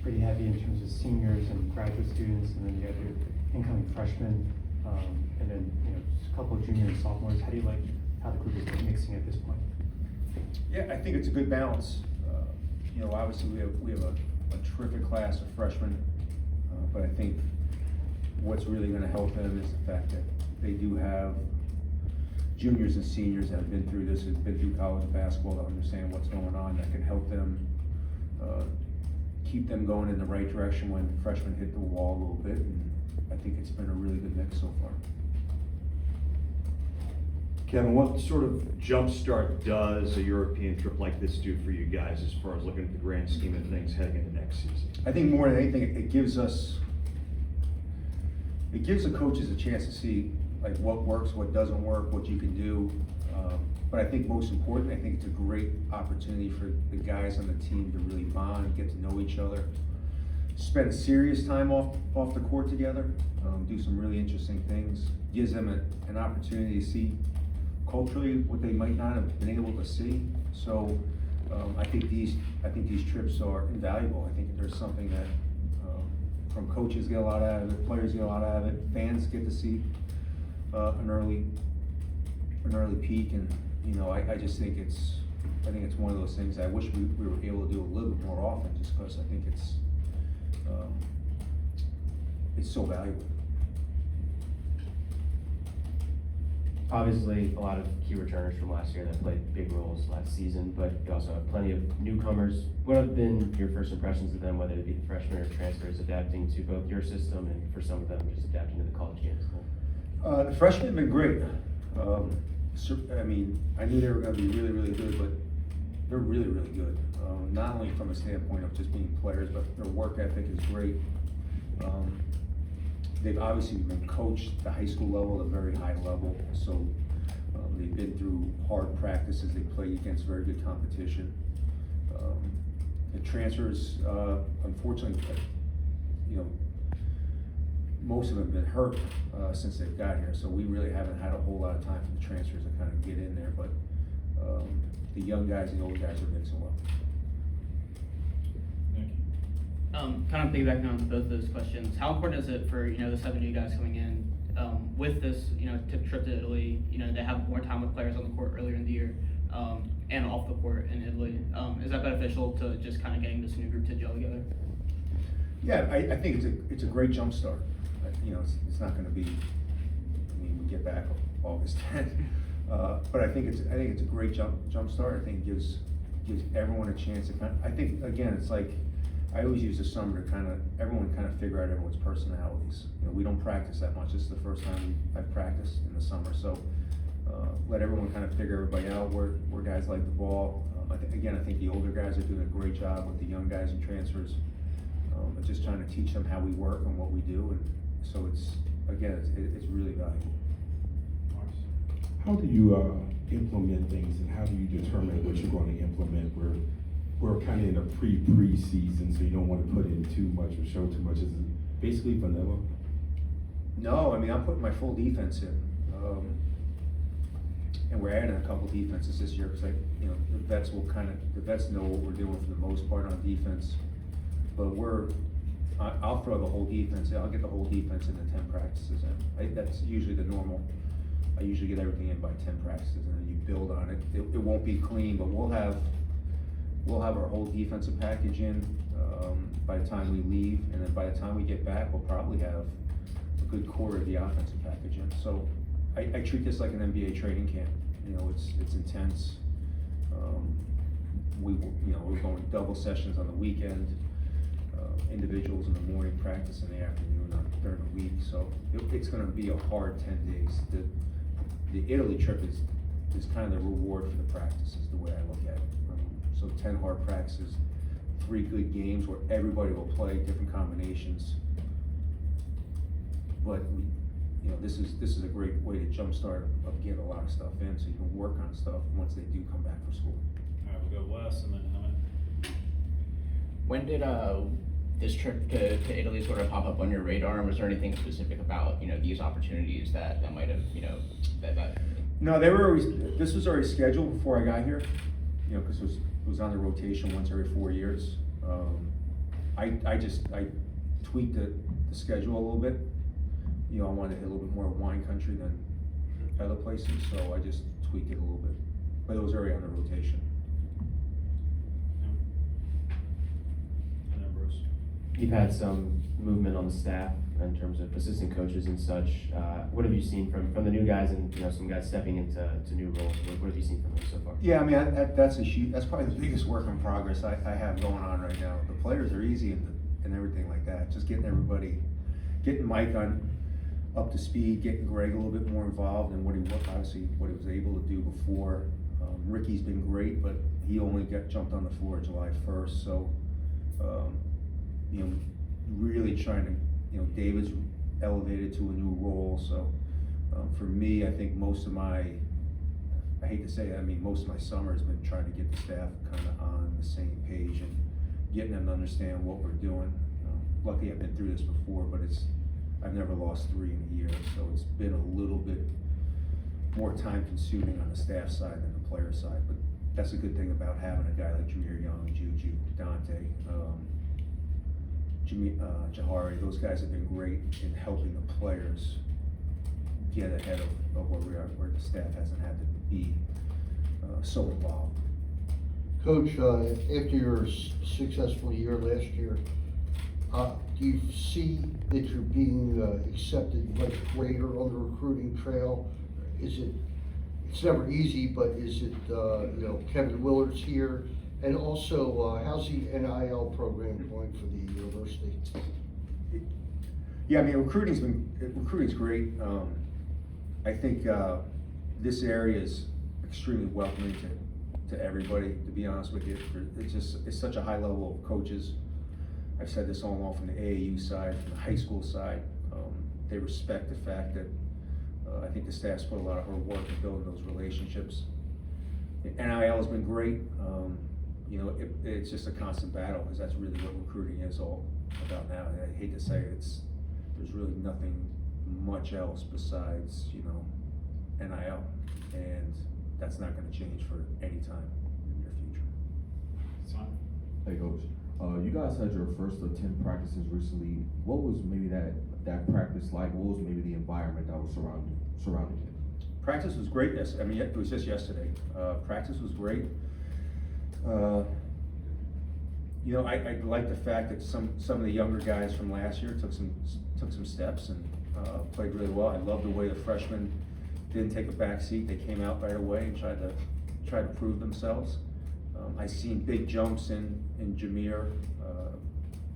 pretty heavy in terms of seniors and graduate students, and then you have your incoming freshmen, and then just a couple of juniors and sophomores. How do you like how the group is mixing at this point? Yeah, I think it's a good balance. Obviously we have a terrific class of freshmen, but I think what's really going to help them is the fact that they do have juniors and seniors that have been through this, have been through college basketball, to understand what's going on, that can help them keep them going in the right direction when freshmen hit the wall a little bit. And I think it's been a really good mix so far. Kevin, what sort of jumpstart does a European trip like this do for you guys as far as looking at the grand scheme of things heading into next season? I think more than anything, it gives the coaches a chance to see like what works, what doesn't work, what you can do. But I think most importantly, I think it's a great opportunity for the guys on the team to really bond, get to know each other, spend serious time off the court together, do some really interesting things. Gives them an opportunity to see culturally what they might not have been able to see. So I think these trips are invaluable. I think there's something that from coaches get a lot out of it, players get a lot out of it, fans get to see an early peak, and I just think it's one of those things I wish we were able to do a little bit more often, just because I think it's so valuable. Obviously, a lot of key returners from last year that played big roles last season, but you also have plenty of newcomers. What have been your first impressions of them, whether it be the freshmen or transfers, adapting to both your system and for some of them just adapting to the college game as well? The freshmen have been great. I knew they were going to be really, really good, but they're really, really good. Not only from a standpoint of just being players, but their work ethic is great. They've obviously been coached at the high school level at a very high level, so they've been through hard practices. They play against very good competition. The transfers, unfortunately, most of them have been hurt since they've got here, so we really haven't had a whole lot of time for the transfers to kind of get in there, but the young guys and the old guys are mixing well. Kind of piggybacking on both those questions, how important is it for the 7 new guys coming in with this trip to Italy? They have more time with players on the court earlier in the year and off the court in Italy. Is that beneficial to just kind of getting this new group to gel together? Yeah, I think it's a great jump start. It's not going to be. We get back August 10th, but I think it's a great jump start. I think it gives everyone a chance to I think again, it's like I always use the summer to everyone figure out everyone's personalities. We don't practice that much. This is the first time I've practiced in the summer, so let everyone kind of figure everybody out where guys like the ball. I think the older guys are doing a great job with the young guys and transfers. Just trying to teach them how we work and what we do, and so it's really valuable. How do you implement things, and how do you determine what you're going to implement? We're kind of in a pre-season, so you don't want to put in too much or show too much. Is it basically vanilla? No, I'm putting my full defense in, and we're adding a couple defenses this year because the vets know what we're doing for the most part on defense. But I'll throw the whole defense in. I'll get the whole defense in the 10 practices in. That's usually the normal. I usually get everything in by 10 practices, and then you build on it. It won't be clean, but we'll have our whole defensive package in by the time we leave, and then by the time we get back, we'll probably have a good quarter of the offensive package in. So I treat this like an NBA training camp. It's intense. We're going double sessions on the weekend. Individuals in the morning, practice in the afternoon during the week, so it's going to be a hard 10 days. The Italy trip is kind of the reward for the practice, is the way I look at it. So 10 hard practices, 3 good games where everybody will play different combinations. But this is a great way to jumpstart of getting a lot of stuff in, so you can work on stuff once they do come back from school. All right, we'll go Wes and then Emmett. When did this trip to Italy sort of pop up on your radar, and was there anything specific about these opportunities that might have that? No, this was already scheduled before I got here, because it was on the rotation once every 4 years. I tweaked the schedule a little bit. You know, I wanted to hit a little bit more wine country than other places, so I just tweaked it a little bit. But it was already on the rotation. And then Bruce. You've had some movement on the staff in terms of assistant coaches and such. What have you seen from the new guys and, you know, some guys stepping into new roles? What have you seen from them so far? Yeah, I mean, that's probably the biggest work in progress I have going on right now. The players are easy and everything like that. Just getting Mike up to speed, getting Greg a little bit more involved in what he was able to do before. Ricky's been great, but he only jumped on the floor July 1st, so you know, really trying to, you know, David's elevated to a new role, so for me, I think most of my summer has been trying to get the staff kind of on the same page and getting them to understand what we're doing. Luckily, I've been through this before, but I've never lost 3 in a year, so it's been a little bit more time consuming on the staff side than the player side, but that's a good thing about having a guy like Jameer Young, Juju, Dante, Jahari. Those guys have been great in helping the players get ahead of where we are, where the staff hasn't had to be so involved. Coach, after your successful year last year, do you see that you're being accepted much greater on the recruiting trail? It's never easy, but is it, you know, Kevin Willard's here? And also, how's the NIL program going for the university? Yeah, I mean, recruiting's great. I think this area is extremely welcoming to everybody, to be honest with you. It's such a high level of coaches. I've said this all along from the AAU side, from the high school side. They respect the fact that I think the staff's put a lot of hard work in building those relationships. NIL has been great. You know, it's just a constant battle, because that's really what recruiting is all about now. And I hate to say it, there's really nothing much else besides, you know, NIL, and that's not going to change for any time in the near future. Simon? Hey coach, you guys had your first of 10 practices recently. What was maybe that practice like? What was maybe the environment that was surrounding it? Practice was great. Yes, I mean, it was just yesterday. Practice was great. You know, I like the fact that some of the younger guys from last year took some steps and played really well. I love the way the freshmen didn't take a back seat. They came out right away and tried to prove themselves. I've seen big jumps in Jameer.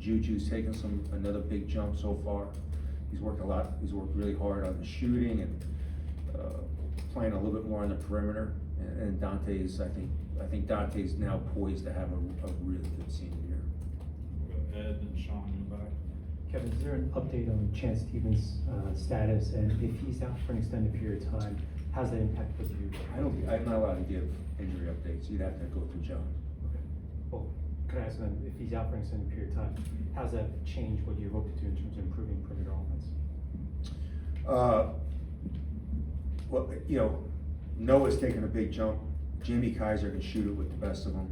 Juju's taken another big jump so far. He's worked a lot. He's worked really hard on the shooting and playing a little bit more on the perimeter. And Dante's, I think Dante's now poised to have a really good senior year. We'll go Ed and Sean in the back. Kevin, is there an update on Chance Stevens' status, and if he's out for an extended period of time, how's that impact with you? I'm not allowed to give injury updates. You'd have to go through John. Okay. Well, could I ask then, if he's out for an extended period of time, how's that change what you hope to do in terms of improving perimeter offense? Well, you know, Noah's taken a big jump. Jamie Kaiser can shoot it with the best of them.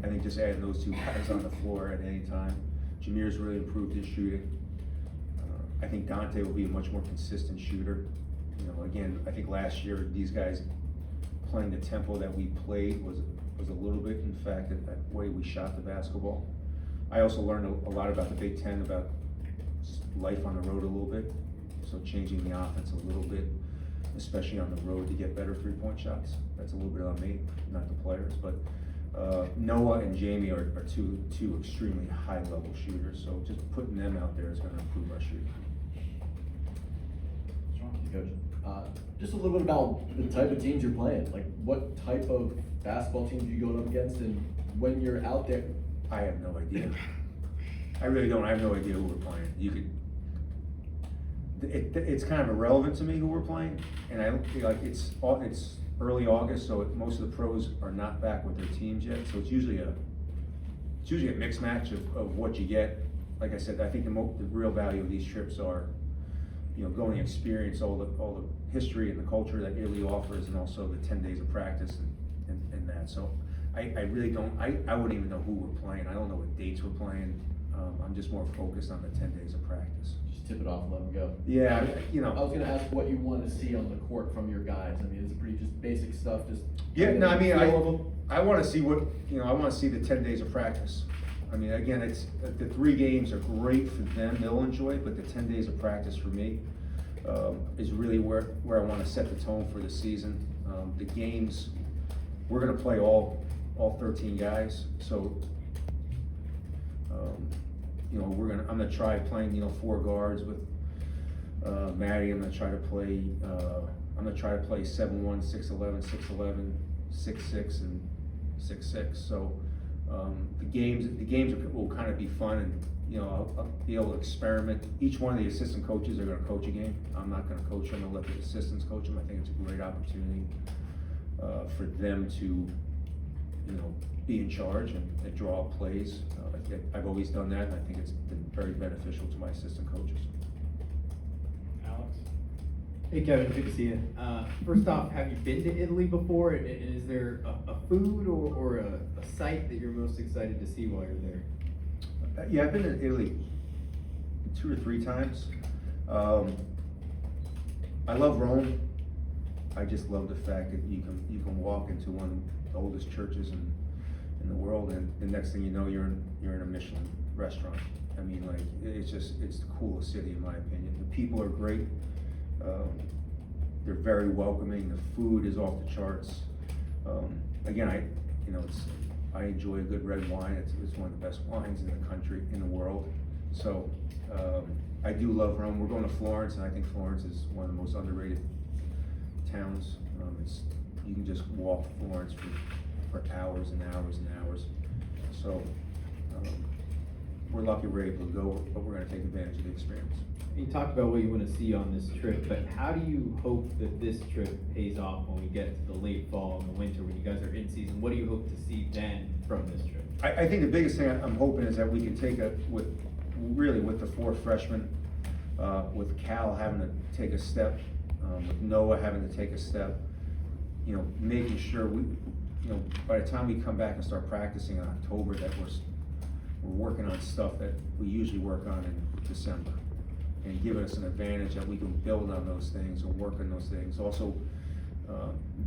I think just adding those two guys on the floor at any time. Jameer's really improved his shooting. I think Dante will be a much more consistent shooter. You know, again, I think last year these guys playing the tempo that we played was a little bit, in fact, that way we shot the basketball. I also learned a lot about the Big Ten, about life on the road a little bit. So changing the offense a little bit, especially on the road, to get better three-point shots. That's a little bit on me, not the players. But Noah and Jamie are two extremely high-level shooters. So just putting them out there is going to improve our shooting. Sean? Coach, just a little bit about the type of teams you're playing. Like, what type of basketball teams are you going up against, and when you're out there? I have no idea. I really don't. I have no idea who we're playing. It's kind of irrelevant to me who we're playing, and I feel like it's early August, so most of the pros are not back with their teams yet. So it's usually a mixed match of what you get. Like I said, I think the real value of these trips are, you know, going to experience all the history and the culture that Italy offers, and also the 10 days of practice and that. So I really don't, I wouldn't even know who we're playing, I don't know what dates we're playing. I'm just more focused on the 10 days of practice. Just tip it off and let them go. Yeah, you I know. was gonna ask what you want to see on the court from your guys. I mean, it's pretty just basic stuff, just. Yeah, no, I mean, feel of them. I wanna see what, you know, I wanna see the 10 days of practice. I mean, again, it's, the 3 games are great for them, they'll enjoy it, but the 10 days of practice for me, is really where I wanna set the tone for the season. The games, we're gonna play all 13 guys, so, you know, I'm gonna try playing, you know, 4 guards with, Maddie, I'm gonna try to play 7-1, 6-11, 6-11, 6-6, and 6-6, so, the games will kind of be fun, and, you know, I'll be able to experiment. Each one of the assistant coaches are gonna coach a game. I'm not gonna coach them, I'll let the assistants coach them. I think it's a great opportunity, for them to, you know, be in charge and draw up plays. I've always done that, and I think it's been very beneficial to my assistant coaches. Alex? Hey Kevin, good to see you. First off, have you been to Italy before? And is there a food or a site that you're most excited to see while you're there? Yeah, I've been in Italy 2 or 3 times. I love Rome. I just love the fact that you can walk into one of the oldest churches in the world, and the next thing you know, you're in a Michelin restaurant. I mean, like, it's the coolest city in my opinion. The people are great. They're very welcoming. The food is off the charts. Again, I enjoy a good red wine. It's one of the best wines in the country, in the world. So, I do love Rome. We're going to Florence, and I think Florence is one of the most underrated towns. You can just walk Florence for hours and hours and hours. So, we're lucky we're able to go, but we're gonna take advantage of the experience. You talked about what you want to see on this trip, but how do you hope that this trip pays off when we get to the late fall and the winter, when you guys are in season? What do you hope to see then from this trip? I think the biggest thing I'm hoping is that we can take with the 4 freshmen, with Cal having to take a step, with Noah having to take a step, you know, making sure by the time we come back and start practicing in October, that we're working on stuff that we usually work on in December, and giving us an advantage that we can build on those things and work on those things. Also,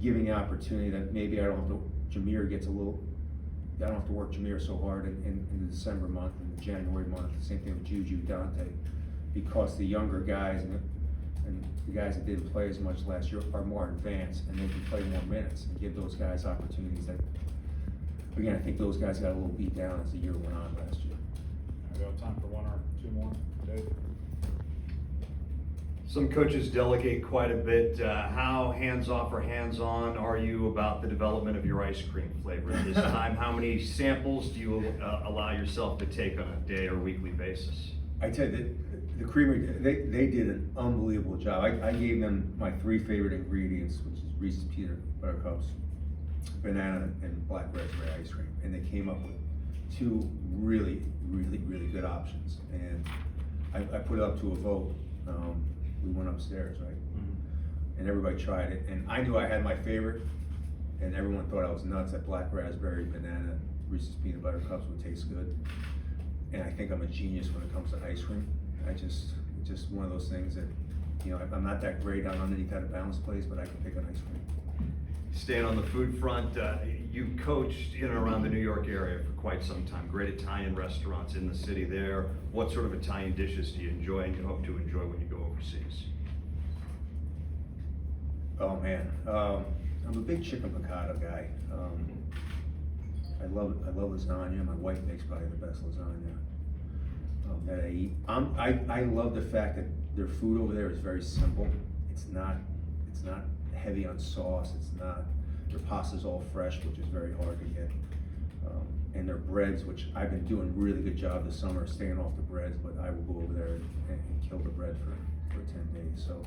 giving the opportunity that maybe I don't have to work Jameer so hard in the December month and the January month. The same thing with Juju, Dante, because the younger guys and the guys that didn't play as much last year are more advanced, and they can play more minutes and give those guys opportunities that, again, I think those guys got a little beat down as the year went on last year. I got time for 1 or 2 more, Dave? Some coaches delegate quite a bit. How hands-off or hands-on are you about the development of your ice cream flavor at this time? How many samples do you allow yourself to take on a day or weekly basis? I tell you, the creamery, they did an unbelievable job. I gave them my 3 favorite ingredients, which is Reese's Peanut Butter Cups, banana, and black raspberry ice cream, and they came up with 2 really, really, really good options. And I put it up to a vote. We went upstairs, right? Mm-hmm. And everybody tried it, and I knew I had my favorite, and everyone thought I was nuts that black raspberry, banana, Reese's Peanut Butter Cups would taste good. And I think I'm a genius when it comes to ice cream. It's just one of those things that, you know, I'm not that great on underneath that balanced place, but I can pick an ice cream. Staying on the food front, you coached in and around the New York area for quite some time. Great Italian restaurants in the city there. What sort of Italian dishes do you enjoy and you hope to enjoy when you go overseas? Oh man, I'm a big chicken piccata guy. I love lasagna. My wife makes probably the best lasagna that I eat. I love the fact that their food over there is very simple. It's not heavy on sauce. Their pasta's all fresh, which is very hard to get. And their breads, which I've been doing a really good job this summer, staying off the breads, but I will go over there and kill the bread for 10 days. So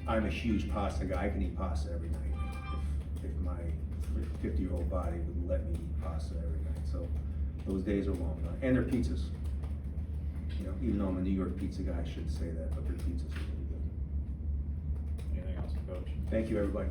I'm a huge pasta guy. I can eat pasta every night if my 50-year-old body would let me eat pasta every night. So those days are long gone. And their pizzas. You know, even though I'm a New York pizza guy, I shouldn't say that, but their pizzas are really good. Anything else, Coach? Thank you, everybody.